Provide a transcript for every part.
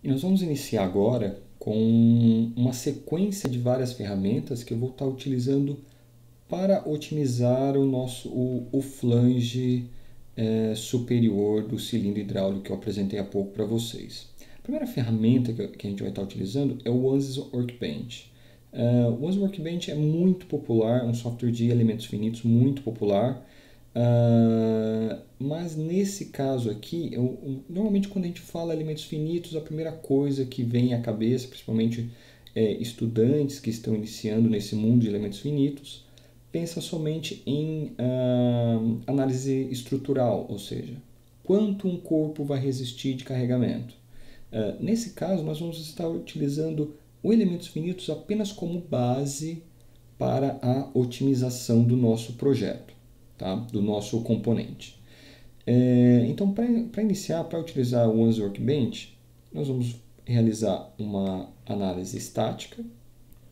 E nós vamos iniciar agora com uma sequência de várias ferramentas que eu vou estar utilizando para otimizar o flange superior do cilindro hidráulico que eu apresentei há pouco para vocês. A primeira ferramenta que a gente vai estar utilizando é o ONSYS Workbench. O ONSYS Workbench é muito popular, um software de elementos finitos muito popular. Mas nesse caso aqui, normalmente quando a gente fala elementos finitos, a primeira coisa que vem à cabeça, principalmente estudantes que estão iniciando nesse mundo de elementos finitos, pensa somente em análise estrutural, ou seja, quanto um corpo vai resistir de carregamento. Nesse caso, nós vamos estar utilizando o elementos finitos apenas como base para a otimização do nosso projeto. Tá? Do nosso componente. Então, para iniciar, para utilizar o ONSYS Workbench, nós vamos realizar uma análise estática.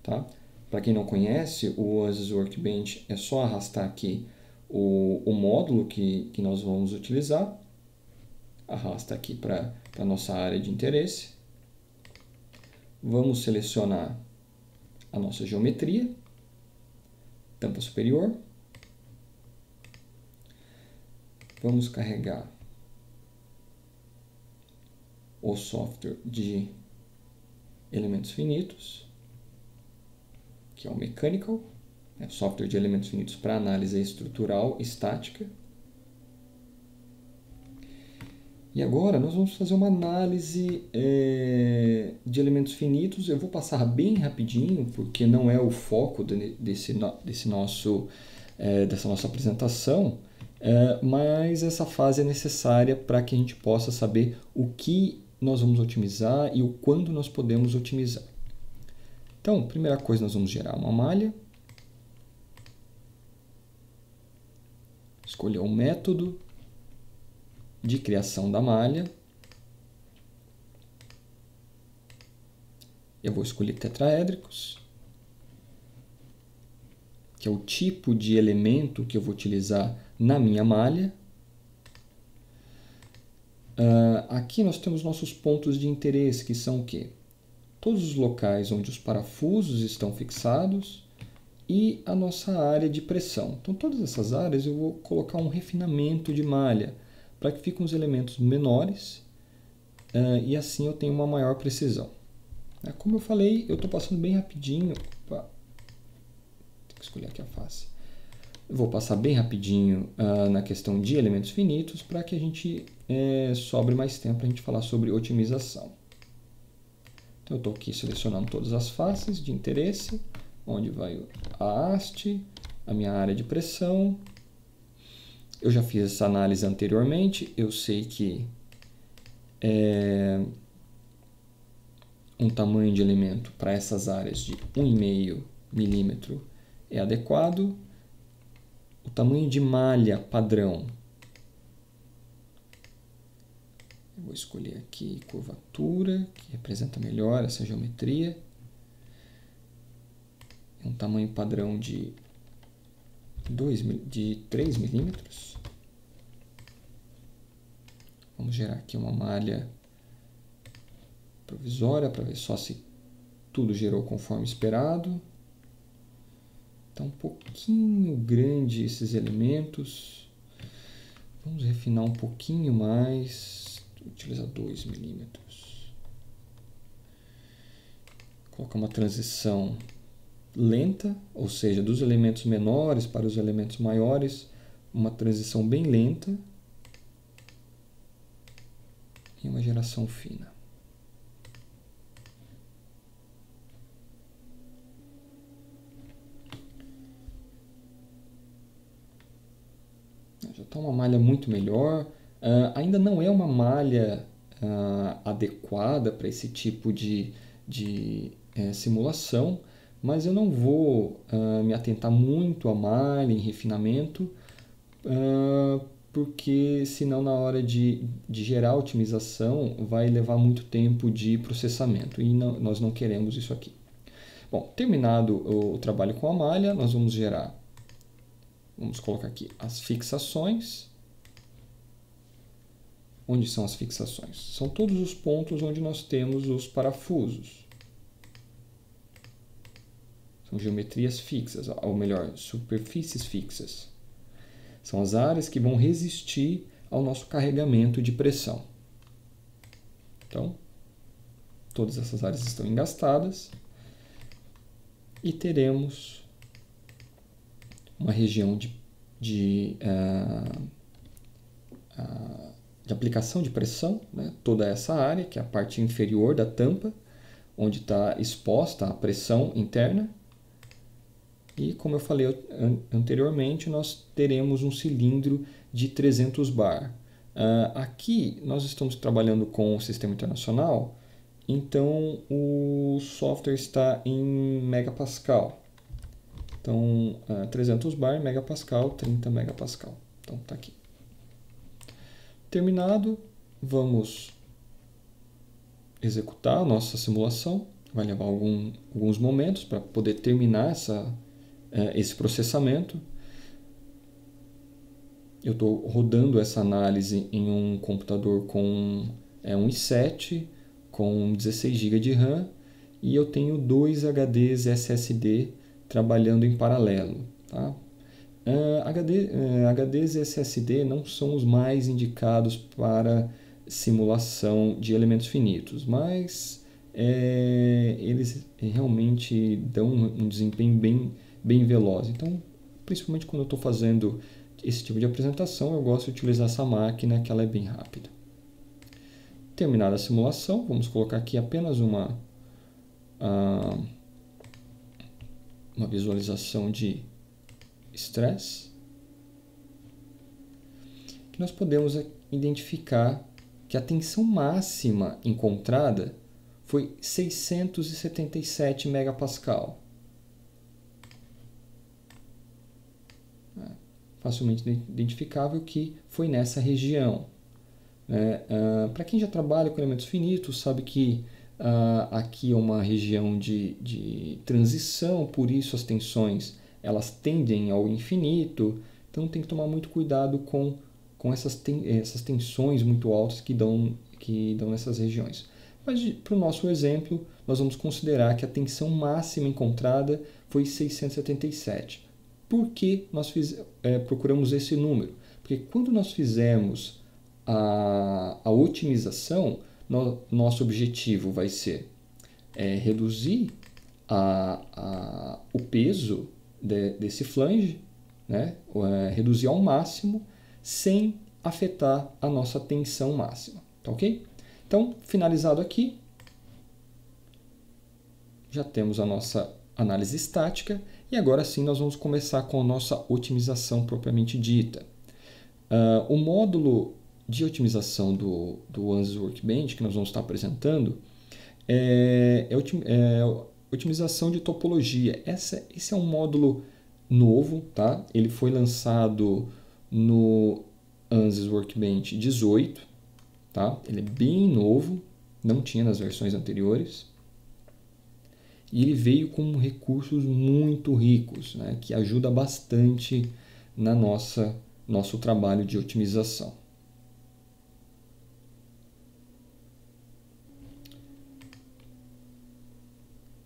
Tá? Para quem não conhece, o ONSYS Workbench é só arrastar aqui o módulo que nós vamos utilizar. Arrasta aqui para a nossa área de interesse. Vamos selecionar a nossa geometria, tampa superior. Vamos carregar o software de elementos finitos, que é o Mechanical, software de elementos finitos para análise estrutural estática. E agora nós vamos fazer uma análise de elementos finitos. Eu vou passar bem rapidinho, porque não é o foco dessa nossa apresentação. Mas essa fase é necessária para que a gente possa saber o que nós vamos otimizar e o quando nós podemos otimizar. Então, primeira coisa, nós vamos gerar uma malha. Escolher o método de criação da malha. Eu vou escolher tetraédricos, que é o tipo de elemento que eu vou utilizar na minha malha. Aqui nós temos nossos pontos de interesse, que são o quê? Todos os locais onde os parafusos estão fixados e a nossa área de pressão. Então, todas essas áreas eu vou colocar um refinamento de malha para que fiquem os elementos menores e assim eu tenho uma maior precisão. Como eu falei, eu estou passando bem rapidinho. Opa, tem que escolher aqui a face. Eu vou passar bem rapidinho na questão de elementos finitos para que a gente sobre mais tempo para a gente falar sobre otimização. Então, eu estou aqui selecionando todas as faces de interesse, onde vai a haste, a minha área de pressão. Eu já fiz essa análise anteriormente, eu sei que um tamanho de elemento para essas áreas de 1,5 milímetro é adequado. O tamanho de malha padrão, eu vou escolher aqui curvatura, que representa melhor essa geometria. Um tamanho padrão de 3 milímetros. Vamos gerar aqui uma malha provisória para ver só se tudo gerou conforme esperado. Está um pouquinho grande esses elementos. Vamos refinar um pouquinho mais. Vou utilizar 2 milímetros. Colocar uma transição lenta, ou seja, dos elementos menores para os elementos maiores, uma transição bem lenta e uma geração fina. Já está uma malha muito melhor. Ainda não é uma malha adequada para esse tipo de simulação, mas eu não vou me atentar muito à malha em refinamento, porque senão na hora de gerar a otimização vai levar muito tempo de processamento e nós não queremos isso aqui. Bom, terminado o trabalho com a malha, nós vamos colocar aqui as fixações, onde são as fixações? São todos os pontos onde nós temos os parafusos. São geometrias fixas, ou melhor, superfícies fixas. São as áreas que vão resistir ao nosso carregamento de pressão. Então, todas essas áreas estão engastadas e teremos uma região de aplicação de pressão, né? Toda essa área, que é a parte inferior da tampa, onde está exposta a pressão interna. E, como eu falei anteriormente, nós teremos um cilindro de 300 bar. Aqui nós estamos trabalhando com o sistema internacional, então o software está em megapascal. Então, 300 bar, megapascal, 30 megapascal. Então, está aqui. Terminado, vamos executar a nossa simulação. Vai levar alguns momentos para poder terminar esse processamento. Eu estou rodando essa análise em um computador com um i7, com 16 GB de RAM, e eu tenho 2 HDs SSD trabalhando em paralelo. Tá? HDs SSD não são os mais indicados para simulação de elementos finitos, mas eles realmente dão um desempenho bem veloz. Então, principalmente quando eu estou fazendo esse tipo de apresentação, eu gosto de utilizar essa máquina, que ela é bem rápida. Terminada a simulação, vamos colocar aqui apenas uma visualização de estresse, que nós podemos identificar que a tensão máxima encontrada foi 677 megapascal. Facilmente identificável que foi nessa região. Para quem já trabalha com elementos finitos, sabe que aqui é uma região de transição, por isso as tensões elas tendem ao infinito, então tem que tomar muito cuidado com essas tensões muito altas que dão nessas regiões. Mas para o nosso exemplo, nós vamos considerar que a tensão máxima encontrada foi 677. Por que nós procuramos esse número? Porque quando nós fizermos a otimização, nosso objetivo vai ser reduzir o peso desse flange, né? Reduzir ao máximo, sem afetar a nossa tensão máxima. Tá ok? Então, finalizado aqui, já temos a nossa análise estática e agora sim nós vamos começar com a nossa otimização propriamente dita. O módulo de otimização do ANSYS Workbench que nós vamos estar apresentando é otimização de topologia. Esse é um módulo novo, tá? Ele foi lançado no ANSYS Workbench 18, tá? Ele é bem novo, não tinha nas versões anteriores. E ele veio com recursos muito ricos, né? Que ajuda bastante na nosso trabalho de otimização.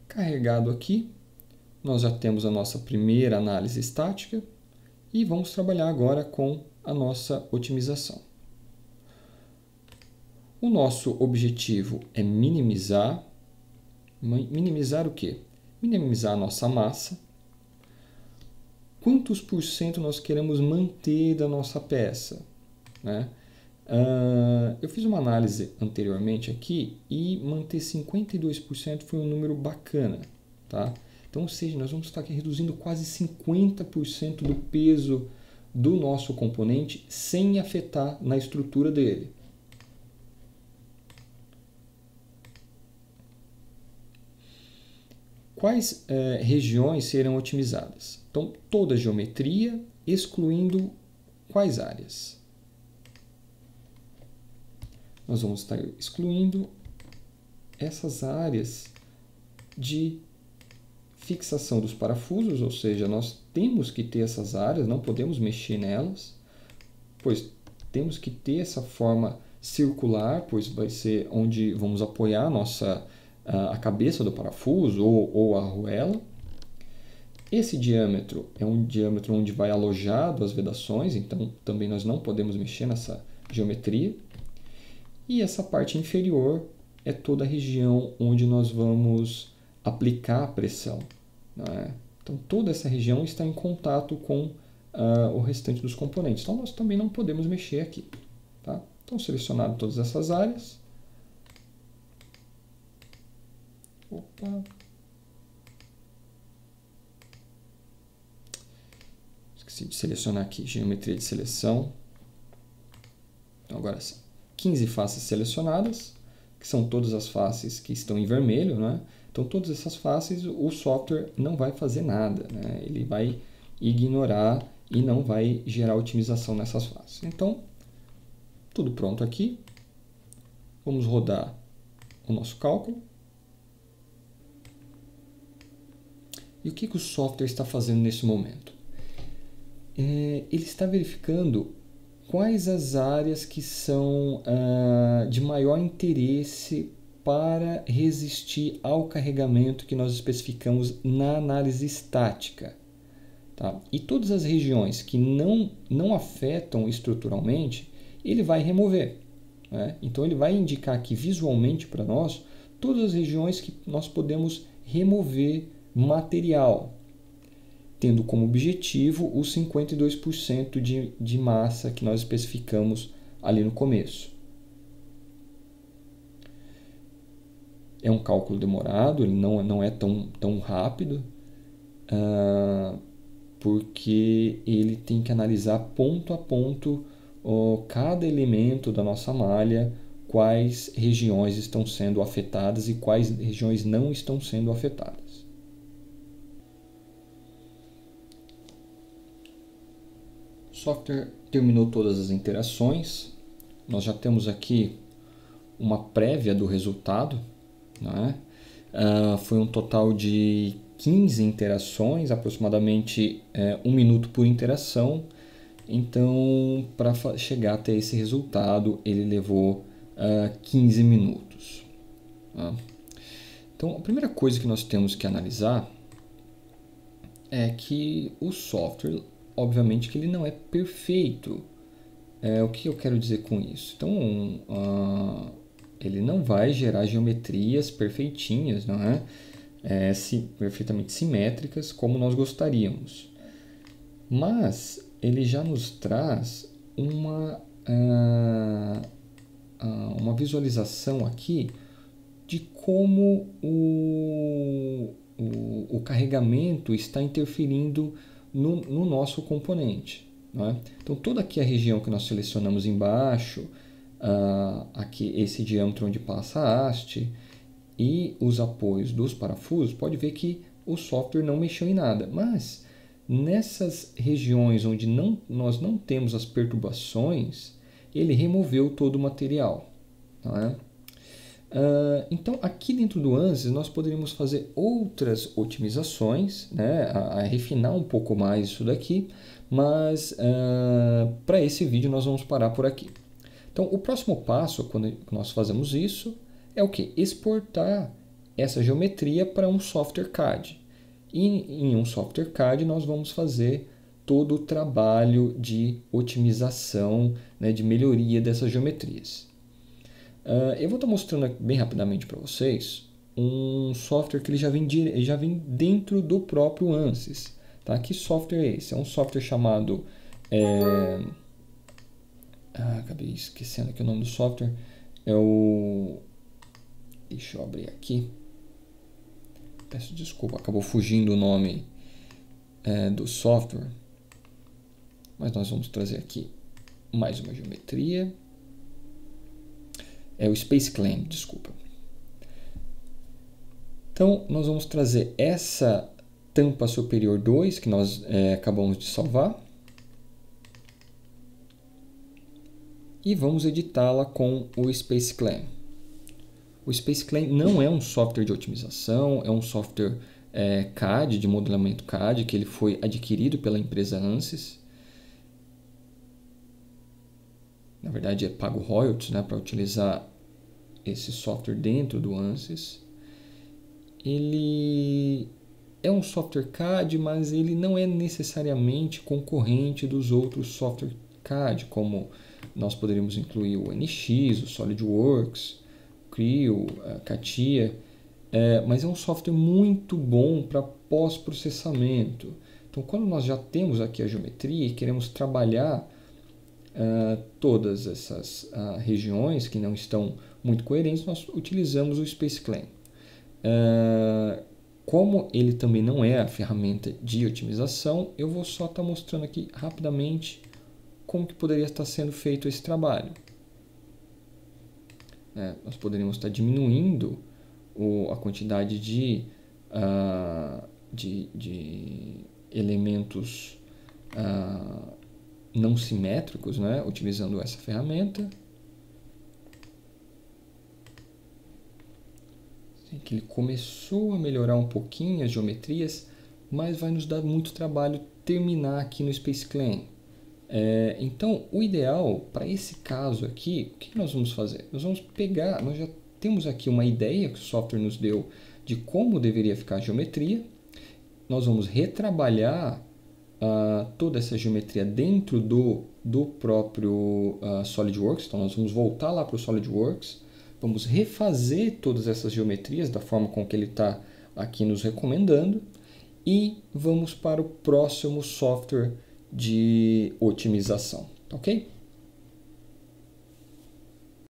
Carregado aqui, nós já temos a nossa primeira análise estática e vamos trabalhar agora com a nossa otimização. O nosso objetivo é minimizar o quê? Minimizar a nossa massa. Quantos por cento nós queremos manter da nossa peça, né? Eu fiz uma análise anteriormente aqui e manter 52% foi um número bacana, tá? Então, ou seja, nós vamos estar aqui reduzindo quase 50% do peso do nosso componente sem afetar na estrutura dele. Quais regiões serão otimizadas? Então, toda a geometria, excluindo quais áreas? Nós vamos estar excluindo essas áreas de fixação dos parafusos, ou seja, nós temos que ter essas áreas, não podemos mexer nelas, pois temos que ter essa forma circular, pois vai ser onde vamos apoiar a cabeça do parafuso ou a arruela. Esse diâmetro é um diâmetro onde vai alojado as vedações, então também nós não podemos mexer nessa geometria. E essa parte inferior é toda a região onde nós vamos aplicar a pressão, né? Então toda essa região está em contato com o restante dos componentes. Então nós também não podemos mexer aqui. Tá? Então selecionado todas essas áreas. Opa! Esqueci de selecionar aqui, geometria de seleção. Então agora sim, 15 faces selecionadas, que são todas as faces que estão em vermelho, né? Então todas essas faces o software não vai fazer nada, né? Ele vai ignorar e não vai gerar otimização nessas faces. Então, tudo pronto aqui. Vamos rodar o nosso cálculo. E o que o software está fazendo nesse momento? Ele está verificando quais as áreas que são de maior interesse para resistir ao carregamento que nós especificamos na análise estática. Tá? E todas as regiões que não afetam estruturalmente, ele vai remover. Né? Então ele vai indicar aqui visualmente para nós todas as regiões que nós podemos remover material, tendo como objetivo os 52% de massa que nós especificamos ali no começo. É um cálculo demorado, ele não é tão rápido, porque ele tem que analisar ponto a ponto cada elemento da nossa malha, quais regiões estão sendo afetadas e quais regiões não estão sendo afetadas. O software terminou todas as interações. Nós já temos aqui uma prévia do resultado, né? Foi um total de 15 interações, aproximadamente 1 minuto por interação. Então, para chegar até esse resultado, ele levou 15 minutos. Tá? Então, a primeira coisa que nós temos que analisar é que o software, obviamente, que ele não é perfeito. O que eu quero dizer com isso? Então, ele não vai gerar geometrias perfeitinhas, não é? Perfeitamente simétricas como nós gostaríamos. Mas ele já nos traz uma visualização aqui de como o carregamento está interferindo no nosso componente. Não é? Então toda aqui a região que nós selecionamos embaixo, aqui esse diâmetro onde passa a haste e os apoios dos parafusos, pode ver que o software não mexeu em nada, mas nessas regiões onde nós não temos as perturbações, ele removeu todo o material. Não é? Então, aqui dentro do ANSYS, nós poderíamos fazer outras otimizações, né? Refinar um pouco mais isso daqui, mas para esse vídeo nós vamos parar por aqui. Então, o próximo passo, quando nós fazemos isso, é o que? Exportar essa geometria para um software CAD. E em um software CAD nós vamos fazer todo o trabalho de otimização, né, de melhoria dessas geometrias. Eu vou estar mostrando bem rapidamente para vocês um software que ele já vem dentro do próprio ANSYS. Tá? Que software é esse? É um software chamado... acabei esquecendo aqui o nome do software. Deixa eu abrir aqui. Peço desculpa, acabou fugindo o nome do software. Mas nós vamos trazer aqui mais uma geometria. É o SpaceClaim, desculpa. Então, nós vamos trazer essa tampa superior 2, que nós acabamos de salvar. E vamos editá-la com o SpaceClaim. O SpaceClaim não é um software de otimização, é um software CAD, de modelamento CAD, que ele foi adquirido pela empresa ANSYS. na verdade é pago royalties, né, para utilizar esse software dentro do ANSYS. Ele é um software CAD, mas ele não é necessariamente concorrente dos outros software CAD, como nós poderíamos incluir o NX, o SolidWorks, o Creo, a CATIA, mas é um software muito bom para pós-processamento. Então, quando nós já temos aqui a geometria e queremos trabalhar todas essas regiões que não estão muito coerentes, nós utilizamos o SpaceClaim. Como ele também não é a ferramenta de otimização, eu vou só estar mostrando aqui rapidamente como que poderia estar sendo feito esse trabalho. Nós poderíamos estar diminuindo a quantidade de elementos não simétricos, né, utilizando essa ferramenta. Que ele começou a melhorar um pouquinho as geometrias, mas vai nos dar muito trabalho terminar aqui no SpaceClaim. Então, o ideal para esse caso aqui, o que nós vamos fazer? Nós vamos pegar, nós já temos aqui uma ideia que o software nos deu de como deveria ficar a geometria. Nós vamos retrabalhar toda essa geometria dentro do próprio SolidWorks. Então, nós vamos voltar lá para o SolidWorks. Vamos refazer todas essas geometrias da forma com que ele está aqui nos recomendando e vamos para o próximo software de otimização, ok?